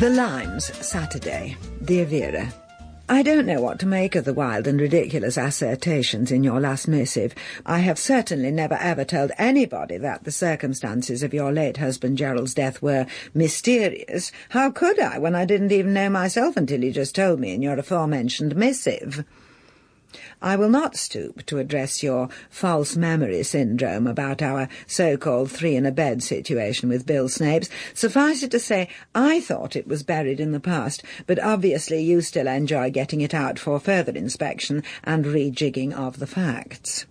The Limes, Saturday. Dear Vera, I don't know what to make of the wild and ridiculous assertions in your last missive. I have certainly never ever told anybody that the circumstances of your late husband Gerald's death were mysterious. How could I, when I didn't even know myself until you just told me in your aforementioned missive? I will not stoop to address your false memory syndrome about our so-called three-in-a-bed situation with Bill Snapes. Suffice it to say, I thought it was buried in the past, but obviously you still enjoy getting it out for further inspection and rejigging of the facts.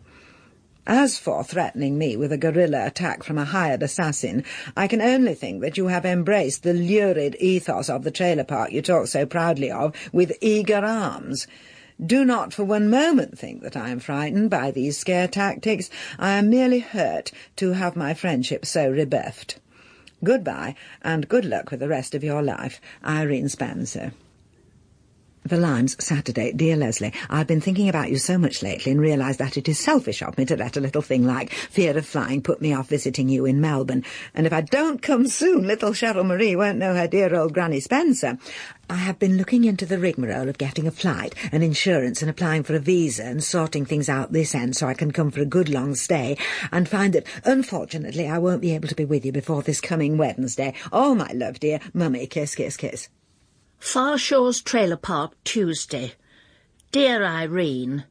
As for threatening me with a guerrilla attack from a hired assassin, I can only think that you have embraced the lurid ethos of the trailer park you talk so proudly of with eager arms. Do not for one moment think that I am frightened by these scare tactics. I am merely hurt to have my friendship so rebuffed. Goodbye, and good luck with the rest of your life. Irene Spencer. The Limes, Saturday. Dear Leslie, I've been thinking about you so much lately and realised that it is selfish of me to let a little thing like fear of flying put me off visiting you in Melbourne. And if I don't come soon, little Cheryl Marie won't know her dear old Granny Spencer. I have been looking into the rigmarole of getting a flight and insurance and applying for a visa and sorting things out this end so I can come for a good long stay, and find that, unfortunately, I won't be able to be with you before this coming Wednesday. Oh, my love, dear. Mummy, kiss, kiss, kiss. Farshaw's Trailer Park, Tuesday. Dear Irene,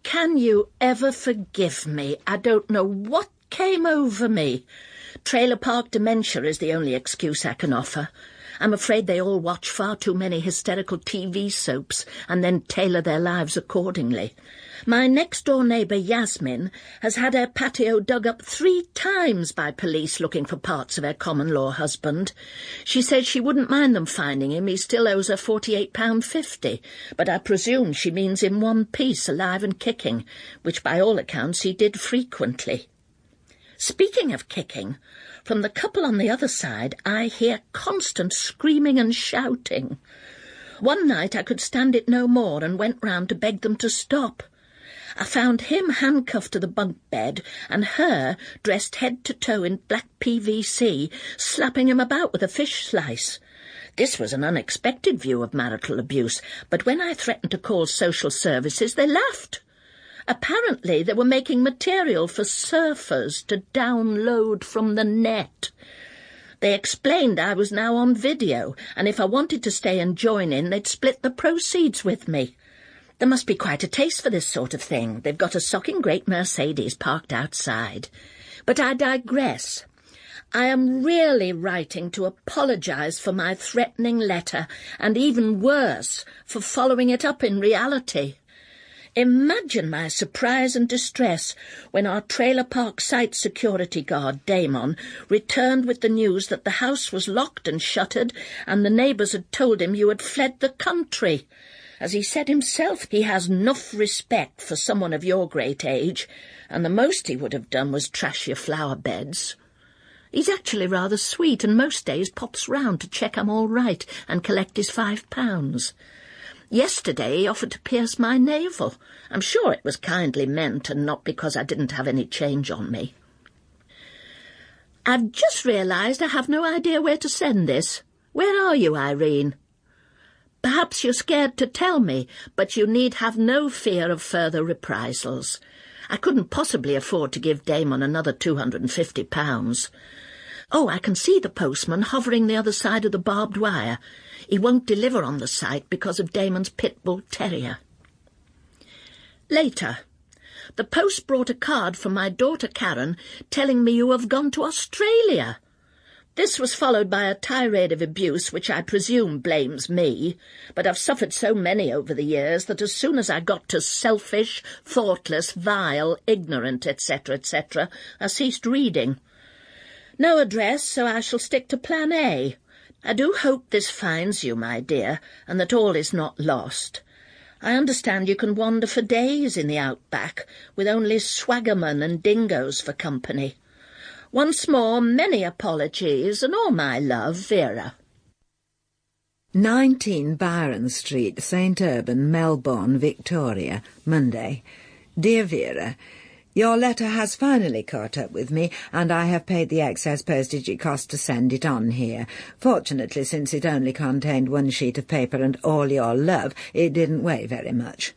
can you ever forgive me? I don't know what came over me. Trailer park dementia is the only excuse I can offer. I'm afraid they all watch far too many hysterical TV soaps and then tailor their lives accordingly. My next-door neighbour, Yasmin, has had her patio dug up 3 times by police looking for parts of her common-law husband. She says she wouldn't mind them finding him. He still owes her £48.50, but I presume she means in one piece, alive and kicking, which by all accounts he did frequently. Speaking of kicking, from the couple on the other side I hear constant screaming and shouting. One night I could stand it no more and went round to beg them to stop. I found him handcuffed to the bunk bed and her dressed head to toe in black PVC, slapping him about with a fish slice. This was an unexpected view of marital abuse, but when I threatened to call social services, they laughed. Apparently they were making material for surfers to download from the net. They explained I was now on video, and if I wanted to stay and join in, they'd split the proceeds with me. There must be quite a taste for this sort of thing. They've got a socking great Mercedes parked outside. But I digress. I am really writing to apologise for my threatening letter, and even worse, for following it up in reality. Imagine my surprise and distress when our trailer park site security guard, Damon, returned with the news that the house was locked and shuttered and the neighbours had told him you had fled the country. As he said himself, he has enough respect for someone of your great age, and the most he would have done was trash your flower beds. He's actually rather sweet, and most days pops round to check I'm all right and collect his £5. Yesterday he offered to pierce my navel. I'm sure it was kindly meant and not because I didn't have any change on me. I've just realised I have no idea where to send this. Where are you, Irene? Perhaps you're scared to tell me, but you need have no fear of further reprisals. I couldn't possibly afford to give Damon another £250. Oh, I can see the postman hovering the other side of the barbed wire. He won't deliver on the site because of Damon's pit bull terrier. Later. The post brought a card from my daughter Karen telling me you have gone to Australia. This was followed by a tirade of abuse which I presume blames me, but I've suffered so many over the years that as soon as I got to selfish, thoughtless, vile, ignorant, etc., etc., I ceased reading. No address, so I shall stick to Plan A. I do hope this finds you, my dear, and that all is not lost. I understand you can wander for days in the outback, with only swaggermen and dingoes for company. Once more, many apologies, and all my love, Vera. 19 Byron Street, St. Urban, Melbourne, Victoria, Monday. Dear Vera, Your letter has finally caught up with me, and I have paid the excess postage it cost to send it on here. Fortunately, since it only contained one sheet of paper and all your love, it didn't weigh very much.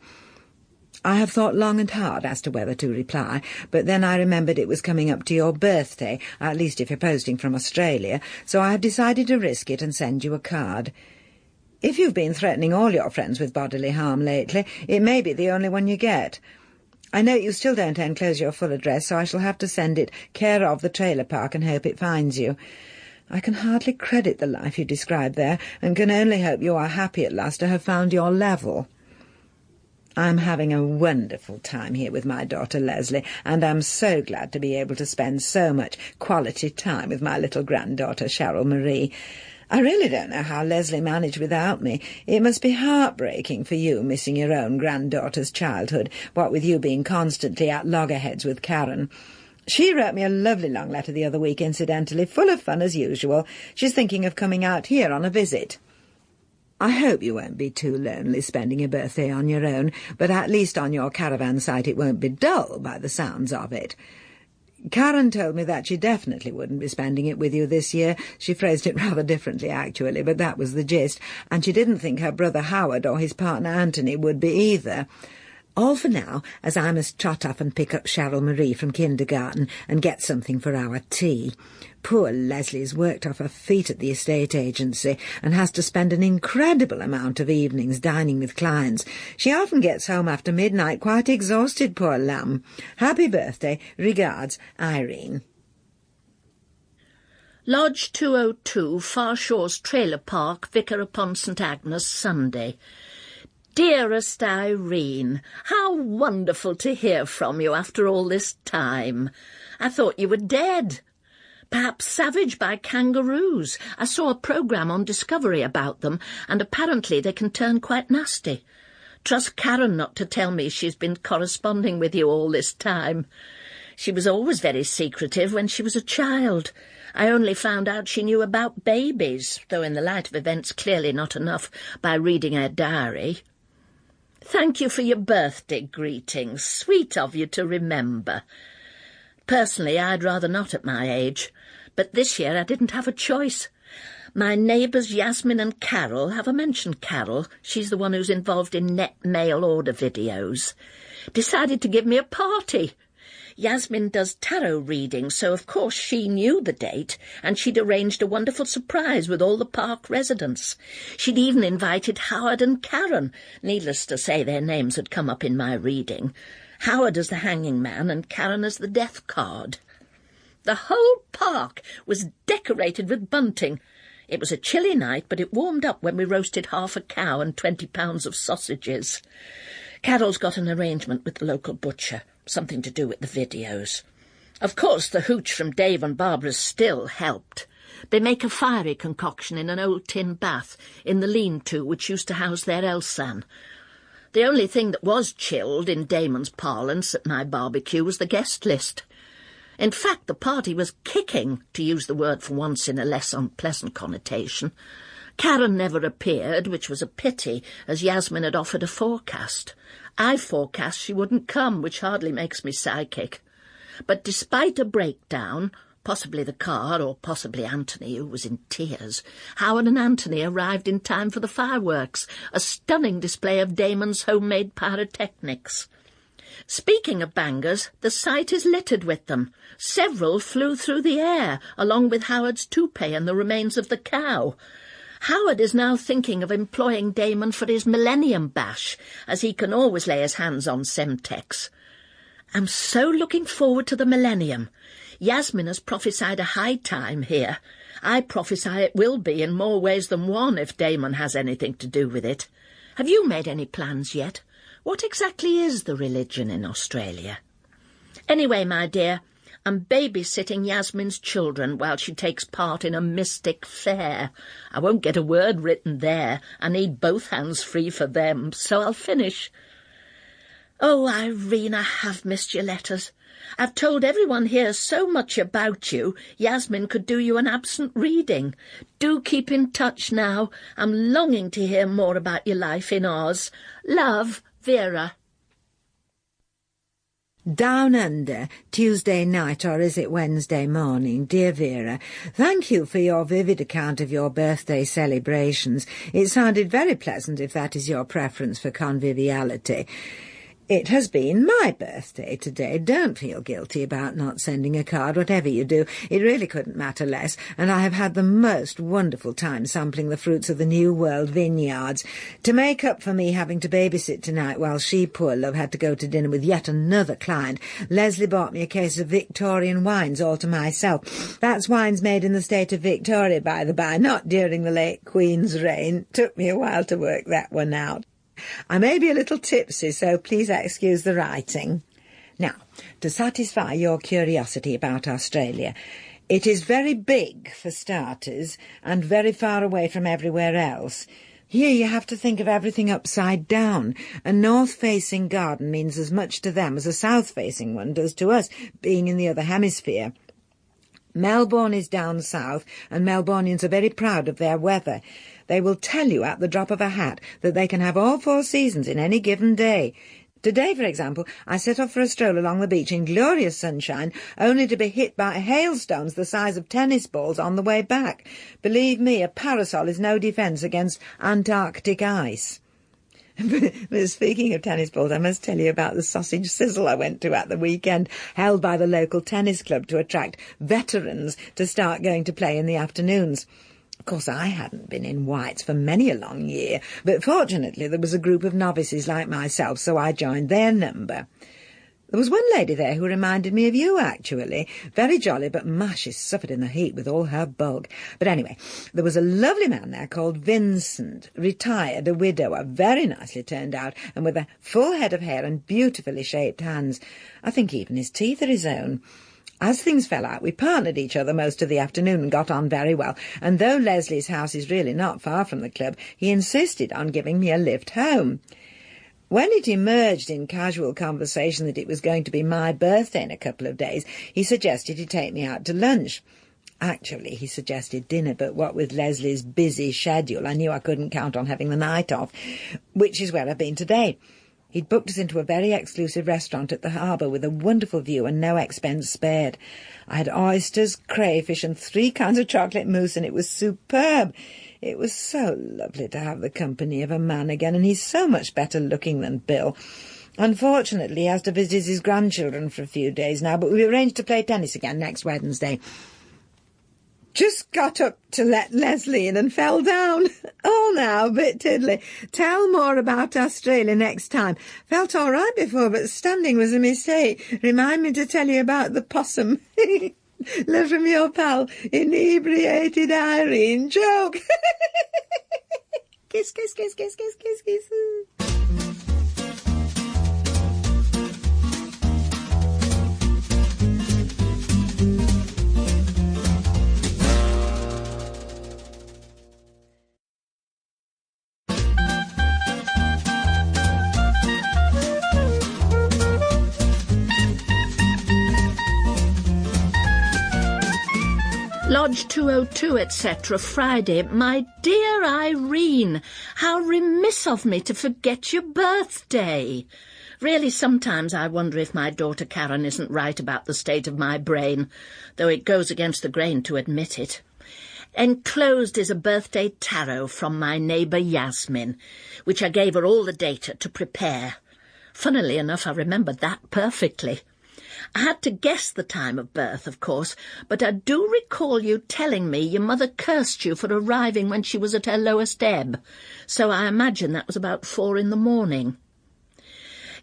I have thought long and hard as to whether to reply, but then I remembered it was coming up to your birthday, at least if you're posting from Australia, so I have decided to risk it and send you a card. If you've been threatening all your friends with bodily harm lately, it may be the only one you get. I know you still don't enclose your full address, so I shall have to send it care of the trailer park and hope it finds you. I can hardly credit the life you describe there, and can only hope you are happy at last to have found your level. I'm having a wonderful time here with my daughter Leslie, and I'm so glad to be able to spend so much quality time with my little granddaughter Cheryl Marie. I really don't know how Leslie managed without me. It must be heartbreaking for you, missing your own granddaughter's childhood, what with you being constantly at loggerheads with Karen. She wrote me a lovely long letter the other week, incidentally, full of fun as usual. She's thinking of coming out here on a visit. I hope you won't be too lonely spending your birthday on your own, but at least on your caravan site it won't be dull by the sounds of it. Karen told me that she definitely wouldn't be spending it with you this year. She phrased it rather differently, actually, but that was the gist, and she didn't think her brother Howard or his partner Anthony would be either. All for now, as I must trot off and pick up Cheryl Marie from kindergarten and get something for our tea. Poor Leslie's worked off her feet at the estate agency and has to spend an incredible amount of evenings dining with clients. She often gets home after midnight quite exhausted, poor lamb. Happy birthday. Regards, Irene. Lodge 202, Far Shores Trailer Park, Vicar upon St Agnes, Sunday. Dearest Irene, how wonderful to hear from you after all this time. I thought you were dead. Perhaps savaged by kangaroos. I saw a programme on Discovery about them, and apparently they can turn quite nasty. Trust Karen not to tell me she's been corresponding with you all this time. She was always very secretive when she was a child. I only found out she knew about babies, though in the light of events clearly not enough, by reading her diary. Thank you for your birthday greetings. Sweet of you to remember. Personally, I'd rather not at my age, but this year I didn't have a choice. My neighbours Yasmin and Carol, have I mentioned Carol? She's the one who's involved in net mail order videos. Decided to give me a party. Yasmin does tarot readings, so of course she knew the date, and she'd arranged a wonderful surprise with all the park residents. She'd even invited Howard and Karen. Needless to say, their names had come up in my reading. Howard as the hanging man and Karen as the death card. The whole park was decorated with bunting. It was a chilly night, but it warmed up when we roasted half a cow and 20 pounds of sausages. Carol's got an arrangement with the local butcher, something to do with the videos. Of course, the hooch from Dave and Barbara's still helped. They make a fiery concoction in an old tin bath in the lean-to which used to house their Elsan. The only thing that was chilled, in Damon's parlance, at my barbecue was the guest list. In fact, the party was kicking, to use the word for once in a less unpleasant connotation. Karen never appeared, which was a pity, as Yasmin had offered a forecast. I forecast she wouldn't come, which hardly makes me psychic. But despite a breakdown, possibly the car or possibly Anthony, who was in tears, Howard and Anthony arrived in time for the fireworks, a stunning display of Damon's homemade pyrotechnics. Speaking of bangers, the site is littered with them. Several flew through the air, along with Howard's toupee and the remains of the cow. Howard is now thinking of employing Damon for his Millennium Bash, as he can always lay his hands on Semtex. I'm so looking forward to the Millennium. Yasmin has prophesied a high time here. I prophesy it will be in more ways than one if Damon has anything to do with it. Have you made any plans yet? What exactly is the religion in Australia? Anyway, my dear, I'm babysitting Yasmin's children while she takes part in a mystic fair. I won't get a word written there. I need both hands free for them, so I'll finish. Oh, Irene, I have missed your letters. I've told everyone here so much about you, Yasmin could do you an absent reading. Do keep in touch now. I'm longing to hear more about your life in Oz. Love, Vera. Down under, Tuesday night, or is it Wednesday morning? Dear Vera, thank you for your vivid account of your birthday celebrations. It sounded very pleasant if that is your preference for conviviality. It has been my birthday today. Don't feel guilty about not sending a card, whatever you do. It really couldn't matter less, and I have had the most wonderful time sampling the fruits of the New World vineyards. To make up for me having to babysit tonight while she, poor love, had to go to dinner with yet another client, Leslie bought me a case of Victorian wines all to myself. That's wines made in the state of Victoria, by the by, not during the late Queen's reign. Took me a while to work that one out. I may be a little tipsy, so please excuse the writing. Now, to satisfy your curiosity about Australia, it is very big, for starters, and very far away from everywhere else. Here you have to think of everything upside down. A north-facing garden means as much to them as a south-facing one does to us, being in the other hemisphere. Melbourne is down south, and Melbournians are very proud of their weather. They will tell you at the drop of a hat that they can have all 4 seasons in any given day. Today, for example, I set off for a stroll along the beach in glorious sunshine, only to be hit by hailstones the size of tennis balls on the way back. Believe me, a parasol is no defence against Antarctic ice. But speaking of tennis balls, I must tell you about the sausage sizzle I went to at the weekend, held by the local tennis club to attract veterans to start going to play in the afternoons. Of course, I hadn't been in whites for many a long year, but fortunately there was a group of novices like myself, so I joined their number. There was one lady there who reminded me of you, actually. Very jolly, but ma, she suffered in the heat with all her bulk. But anyway, there was a lovely man there called Vincent, retired, a widower, very nicely turned out, and with a full head of hair and beautifully shaped hands. I think even his teeth are his own. As things fell out, we partnered each other most of the afternoon and got on very well, and though Leslie's house is really not far from the club, he insisted on giving me a lift home. When it emerged in casual conversation that it was going to be my birthday in a couple of days, he suggested he take me out to lunch. Actually, he suggested dinner, but what with Leslie's busy schedule, I knew I couldn't count on having the night off, which is where I've been today. He'd booked us into a very exclusive restaurant at the harbour with a wonderful view and no expense spared. I had oysters, crayfish and 3 kinds of chocolate mousse, and it was superb. It was so lovely to have the company of a man again, and he's so much better looking than Bill. Unfortunately, he has to visit his grandchildren for a few days now, but we've arranged to play tennis again next Wednesday. Just got up to let Leslie in and fell down. Oh, now, a bit tiddly. Tell more about Australia next time. Felt all right before, but standing was a mistake. Remind me to tell you about the possum. Love from your pal, inebriated Irene. Joke. Kiss, kiss, kiss, kiss, kiss, kiss, kiss. Lodge 202, etc., Friday. My dear Irene, how remiss of me to forget your birthday. Really, sometimes I wonder if my daughter Karen isn't right about the state of my brain, though it goes against the grain to admit it. Enclosed is a birthday tarot from my neighbour Yasmin, which I gave her all the data to prepare. Funnily enough, I remembered that perfectly. I had to guess the time of birth, of course, but I do recall you telling me your mother cursed you for arriving when she was at her lowest ebb, so I imagine that was about 4 a.m.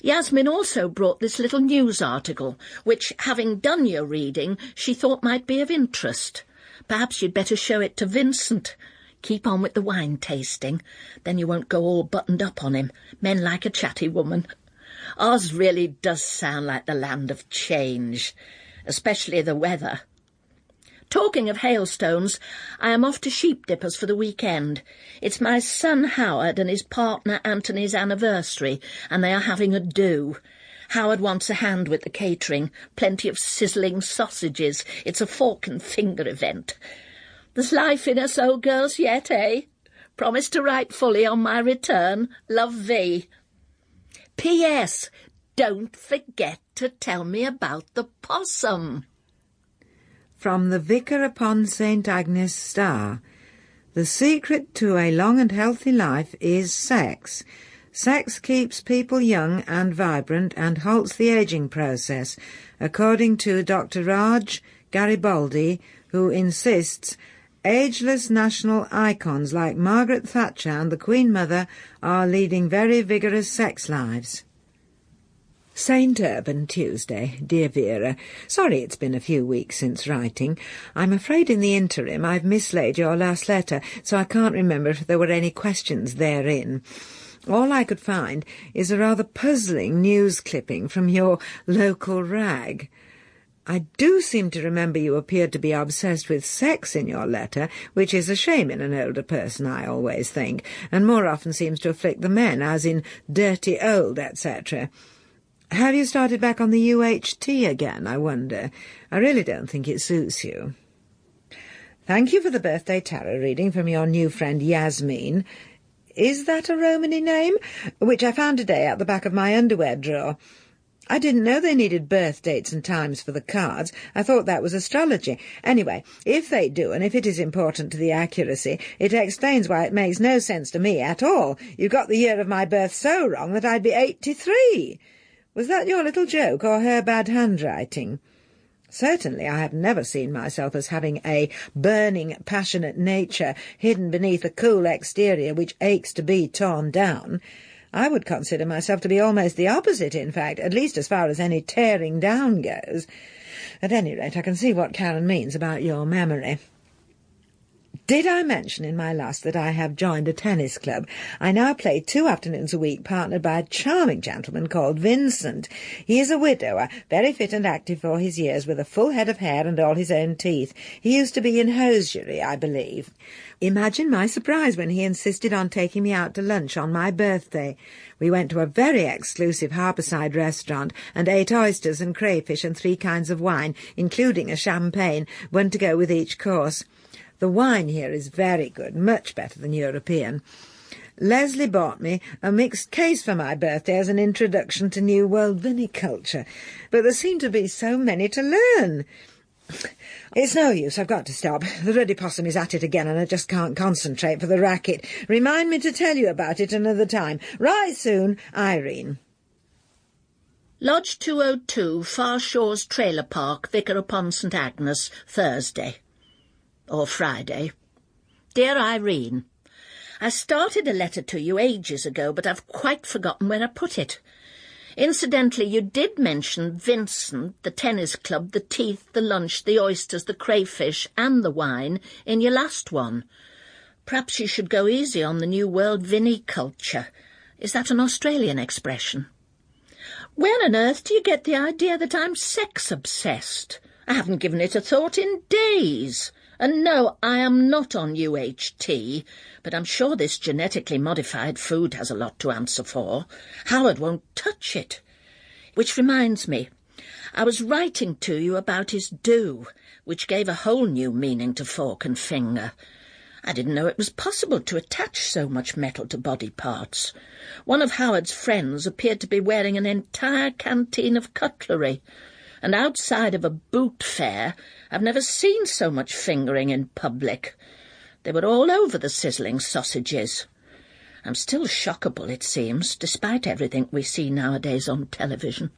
Yasmin also brought this little news article, which, having done your reading, she thought might be of interest. Perhaps you'd better show it to Vincent. Keep on with the wine tasting, then you won't go all buttoned up on him. Men like a chatty woman. Oz really does sound like the land of change, especially the weather. Talking of hailstones, I am off to Sheep Dippers for the weekend. It's my son Howard and his partner Anthony's anniversary, and they are having a do. Howard wants a hand with the catering, plenty of sizzling sausages. It's a fork and finger event. There's life in us old girls yet, eh? Promise to write fully on my return. Love, V. P.S. don't forget to tell me about the possum. From the Vicar upon St. Agnes Star. The secret to a long and healthy life is sex. Sex keeps people young and vibrant and halts the ageing process, according to Dr. Raj Garibaldi, who insists ageless national icons like Margaret Thatcher and the Queen Mother are leading very vigorous sex lives. St. Urban, Tuesday. Dear Vera, sorry it's been a few weeks since writing. I'm afraid in the interim I've mislaid your last letter, so I can't remember if there were any questions therein. All I could find is a rather puzzling news clipping from your local rag. I do seem to remember you appeared to be obsessed with sex in your letter, which is a shame in an older person, I always think, and more often seems to afflict the men, as in dirty old, etc. Have you started back on the UHT again, I wonder? I really don't think it suits you. Thank you for the birthday tarot reading from your new friend Yasmin. Is that a Romany name? Which I found today at the back of my underwear drawer. I didn't know they needed birth dates and times for the cards. I thought that was astrology. Anyway, if they do, and if it is important to the accuracy, it explains why it makes no sense to me at all. You got the year of my birth so wrong that I'd be 83. Was that your little joke, or her bad handwriting? Certainly I have never seen myself as having a burning, passionate nature hidden beneath a cool exterior which aches to be torn down. I would consider myself to be almost the opposite, in fact, at least as far as any tearing down goes. At any rate, I can see what Karen means about your memory. Did I mention in my last that I have joined a tennis club? I now play 2 afternoons a week, partnered by a charming gentleman called Vincent. He is a widower, very fit and active for his years, with a full head of hair and all his own teeth. He used to be in hosiery, I believe. Imagine my surprise when he insisted on taking me out to lunch on my birthday. We went to a very exclusive harborside restaurant and ate oysters and crayfish and 3 kinds of wine, including a champagne, one to go with each course. The wine here is very good, much better than European. Leslie bought me a mixed case for my birthday as an introduction to New World viniculture, but there seem to be so many to learn. It's no use, I've got to stop. The ruddy possum is at it again and I just can't concentrate for the racket. Remind me to tell you about it another time. Right soon, Irene. Lodge 202, Far Shores Trailer Park, Vicar upon St. Agnes, Thursday. Or Friday. Dear Irene, I started a letter to you ages ago, but I've quite forgotten where I put it. Incidentally, you did mention Vincent, the tennis club, the teeth, the lunch, the oysters, the crayfish, and the wine in your last one. Perhaps you should go easy on the New World viniculture. Is that an Australian expression? Where on earth do you get the idea that I'm sex-obsessed? I haven't given it a thought in days. And no, I am not on UHT, but I'm sure this genetically modified food has a lot to answer for. Howard won't touch it. Which reminds me, I was writing to you about his do, which gave a whole new meaning to fork and finger. I didn't know it was possible to attach so much metal to body parts. One of Howard's friends appeared to be wearing an entire canteen of cutlery, and outside of a boot fair, I've never seen so much fingering in public. They were all over the sizzling sausages. I'm still shockable, it seems, despite everything we see nowadays on television.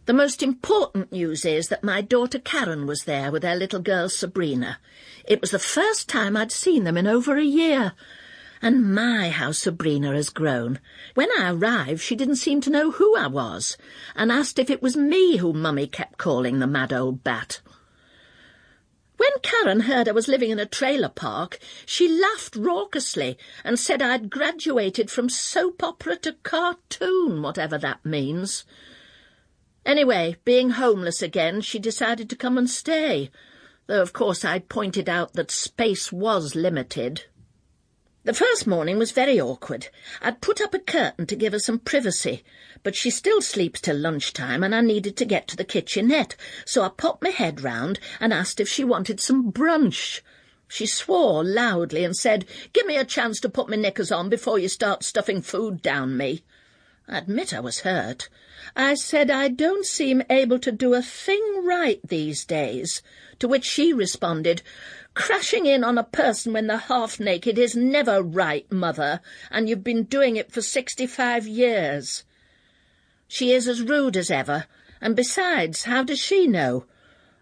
The most important news is that my daughter Karen was there with her little girl Sabrina. It was the first time I'd seen them in over a year. And my, how Sabrina has grown. When I arrived, she didn't seem to know who I was, and asked if it was me who Mummy kept calling the mad old bat. When Karen heard I was living in a trailer park, she laughed raucously and said I'd graduated from soap opera to cartoon, whatever that means. Anyway, being homeless again, she decided to come and stay, though of course I'd pointed out that space was limited. The first morning was very awkward. I'd put up a curtain to give her some privacy, but she still sleeps till lunchtime and I needed to get to the kitchenette, so I popped my head round and asked if she wanted some brunch. She swore loudly and said, "Give me a chance to put my knickers on before you start stuffing food down me." I admit I was hurt. I said I don't seem able to do a thing right these days, to which she responded, "Crashing in on a person when they're half-naked is never right, Mother, and you've been doing it for 65 years. She is as rude as ever, and besides, how does she know?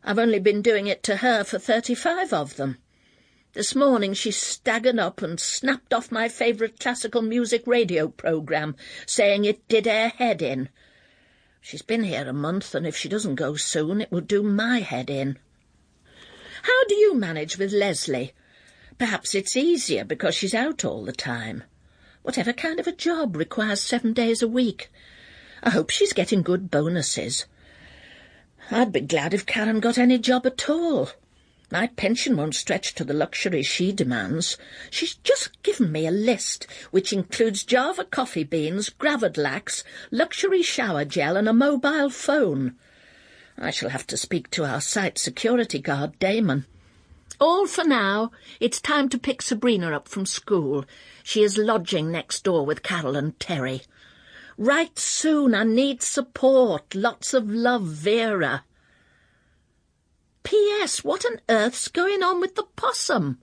I've only been doing it to her for 35 of them. This morning she staggered up and snapped off my favourite classical music radio programme, saying it did her head in. She's been here a month, and if she doesn't go soon, it will do my head in. How do you manage with Leslie? Perhaps it's easier because she's out all the time. Whatever kind of a job requires 7 days a week? I hope she's getting good bonuses. I'd be glad if Karen got any job at all. My pension won't stretch to the luxuries she demands. She's just given me a list, which includes Java coffee beans, Gravadlax, luxury shower gel and a mobile phone. I shall have to speak to our site security guard, Damon. All for now. It's time to pick Sabrina up from school. She is lodging next door with Carol and Terry. Write soon. I need support. Lots of love, Vera. P.S. What on earth's going on with the possum?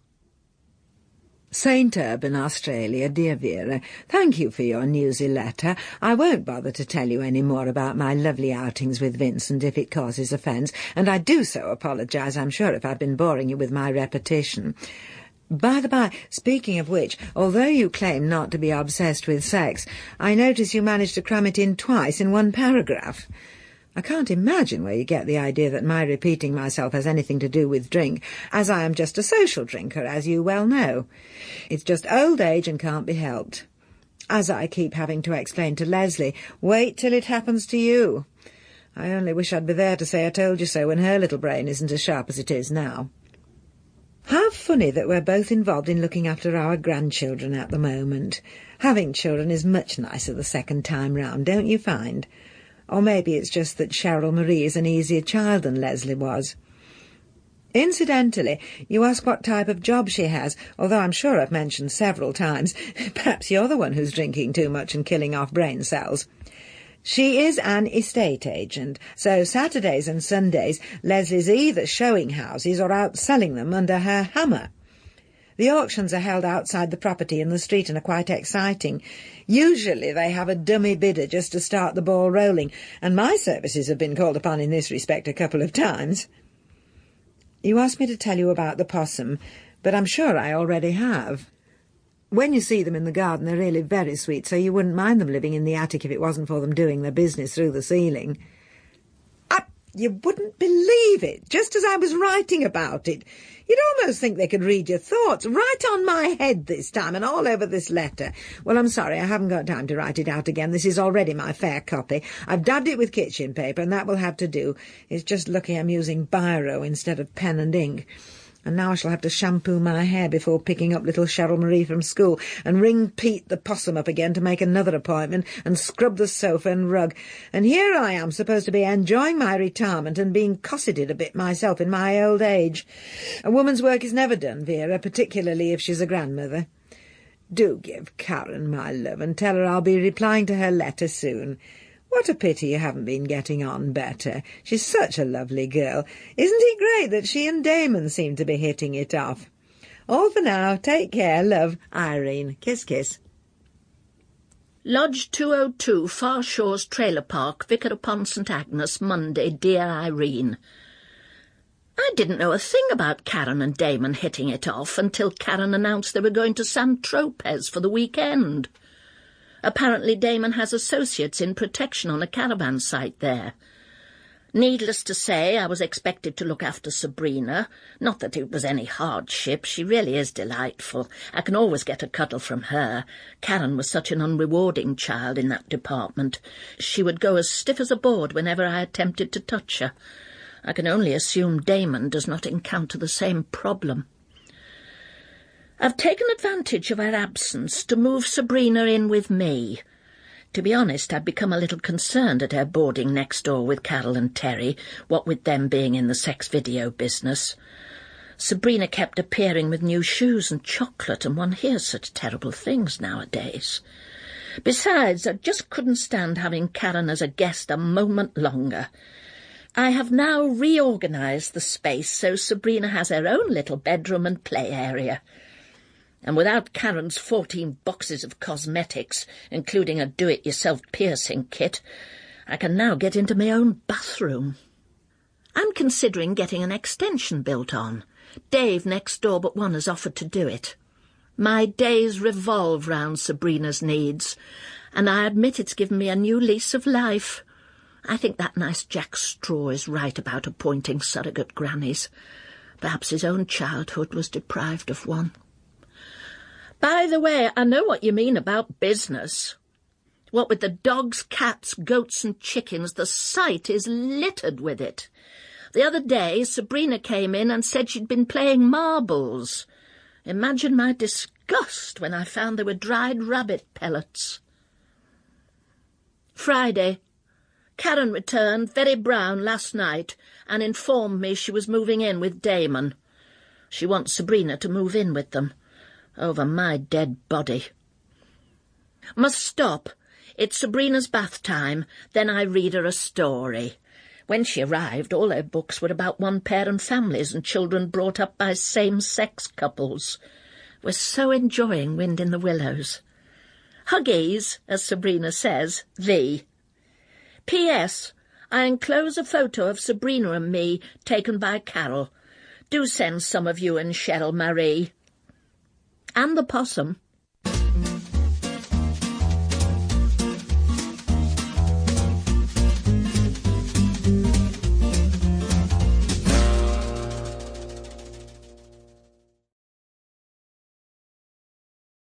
St. Urban, Australia, dear Vera, thank you for your newsy letter. I won't bother to tell you any more about my lovely outings with Vincent if it causes offence, and I do so apologise, I'm sure, if I've been boring you with my repetition. By the by, speaking of which, although you claim not to be obsessed with sex, I notice you managed to cram it in twice in one paragraph. I can't imagine where you get the idea that my repeating myself has anything to do with drink, as I am just a social drinker, as you well know. It's just old age and can't be helped. As I keep having to explain to Leslie, wait till it happens to you. I only wish I'd be there to say I told you so when her little brain isn't as sharp as it is now. How funny that we're both involved in looking after our grandchildren at the moment. Having children is much nicer the second time round, don't you find? Or maybe it's just that Cheryl Marie is an easier child than Leslie was. Incidentally, you ask what type of job she has, although I'm sure I've mentioned several times. Perhaps you're the one who's drinking too much and killing off brain cells. She is an estate agent, so Saturdays and Sundays Leslie's either showing houses or out selling them under her hammer. The auctions are held outside the property in the street and are quite exciting. Usually they have a dummy bidder just to start the ball rolling, and my services have been called upon in this respect a couple of times. You asked me to tell you about the possum, but I'm sure I already have. When you see them in the garden, they're really very sweet, so you wouldn't mind them living in the attic if it wasn't for them doing their business through the ceiling. You wouldn't believe it, just as I was writing about it. You'd almost think they could read your thoughts, right on my head this time and all over this letter. Well, I'm sorry, I haven't got time to write it out again. This is already my fair copy. I've dabbed it with kitchen paper, and that will have to do. It's just lucky I'm using biro instead of pen and ink. And now I shall have to shampoo my hair before picking up little Cheryl Marie from school, and ring Pete the possum up again to make another appointment, and scrub the sofa and rug. And here I am, supposed to be enjoying my retirement and being cosseted a bit myself in my old age. A woman's work is never done, Vera, particularly if she's a grandmother. Do give Karen my love, and tell her I'll be replying to her letter soon. What a pity you haven't been getting on better. She's such a lovely girl. Isn't it great that she and Damon seem to be hitting it off? All for now. Take care, love. Irene. Kiss, kiss. Lodge 202, Far Shores Trailer Park, Vicar upon St Agnes, Monday, dear Irene. I didn't know a thing about Karen and Damon hitting it off until Karen announced they were going to San Tropez for the weekend. Apparently Damon has associates in protection on a caravan site there. Needless to say, I was expected to look after Sabrina. Not that it was any hardship. She really is delightful. I can always get a cuddle from her. Karen was such an unrewarding child in that department. She would go as stiff as a board whenever I attempted to touch her. I can only assume Damon does not encounter the same problem. I've taken advantage of her absence to move Sabrina in with me. To be honest, I'd become a little concerned at her boarding next door with Carol and Terry, what with them being in the sex video business. Sabrina kept appearing with new shoes and chocolate, and one hears such terrible things nowadays. Besides, I just couldn't stand having Karen as a guest a moment longer. I have now reorganised the space so Sabrina has her own little bedroom and play area. And without Karen's 14 boxes of cosmetics, including a do-it-yourself piercing kit, I can now get into my own bathroom. I'm considering getting an extension built on. Dave next door but one has offered to do it. My days revolve round Sabrina's needs, and I admit it's given me a new lease of life. I think that nice Jack Straw is right about appointing surrogate grannies. Perhaps his own childhood was deprived of one. By the way, I know what you mean about business. What with the dogs, cats, goats and chickens, the site is littered with it. The other day, Sabrina came in and said she'd been playing marbles. Imagine my disgust when I found they were dried rabbit pellets. Friday. Karen returned, very brown, last night, and informed me she was moving in with Damon. She wants Sabrina to move in with them. Over my dead body. Must stop. It's Sabrina's bath time. Then I read her a story. When she arrived, all her books were about one-parent families and children brought up by same-sex couples. We're so enjoying Wind in the Willows. Huggies, as Sabrina says, thee. P.S. I enclose a photo of Sabrina and me taken by Carol. Do send some of you and Cheryl Marie. And the possum.